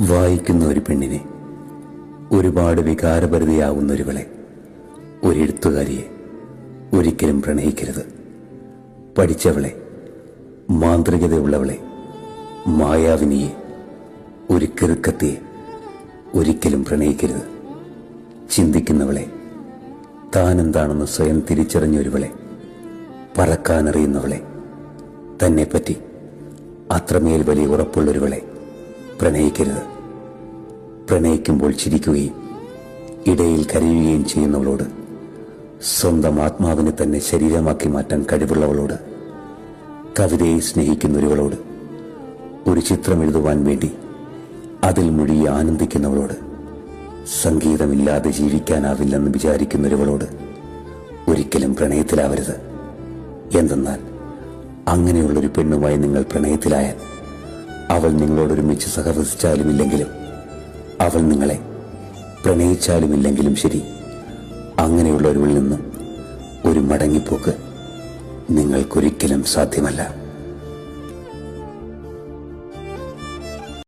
വായിക്കുന്ന ഒരു പെണ്ണിനെ, ഒരുപാട് വികാരഭരിതയാവുന്നൊരുവളെ, ഒരെഴുത്തുകാരിയെ ഒരിക്കലും പ്രണയിക്കരുത്. പഠിച്ചവളെ, മാന്ത്രികതയുള്ളവളെ, മായാവിനിയെ, ഒരു കിറുക്കത്തിയെ ഒരിക്കലും പ്രണയിക്കരുത്. ചിന്തിക്കുന്നവളെ, താനെന്താണെന്ന് സ്വയം തിരിച്ചറിഞ്ഞൊരുവളെ, പറക്കാനറിയുന്നവളെ, തന്നെപ്പറ്റി അത്രമേൽ വലിയ ഉറപ്പുള്ളൊരുവളെ പ്രണയിക്കരുത്. പ്രണയിക്കുമ്പോൾ ചിരിക്കുകയും ഇടയിൽ കരയുകയും ചെയ്യുന്നവളോട്, സ്വന്തം ആത്മാവിനെ തന്നെ ശരീരമാക്കി മാറ്റാൻ കഴിവുള്ളവളോട്, കവിതയെ സ്നേഹിക്കുന്നൊരുവളോട്, ഒരു ചിത്രം എഴുതുവാൻ വേണ്ടി അതിൽ മുഴുകി ആനന്ദിക്കുന്നവളോട്, സംഗീതമില്ലാതെ ജീവിക്കാനാവില്ലെന്ന് വിചാരിക്കുന്നൊരുവളോട് ഒരിക്കലും പ്രണയത്തിലാവരുത്. എന്തെന്നാൽ അങ്ങനെയുള്ളൊരു പെണ്ണുമായി നിങ്ങൾ പ്രണയത്തിലായാൽ അവൾ നിങ്ങളോടൊരുമിച്ച് സഹവസിച്ചാലുമില്ലെങ്കിലും, അവൾ നിങ്ങളെ പ്രണയിച്ചാലുമില്ലെങ്കിലും ശരി, അങ്ങനെയുള്ളവരിൽ നിന്നും ഒരു മടങ്ങിപ്പോക്ക് നിങ്ങൾക്കൊരിക്കലും സാധ്യമല്ല.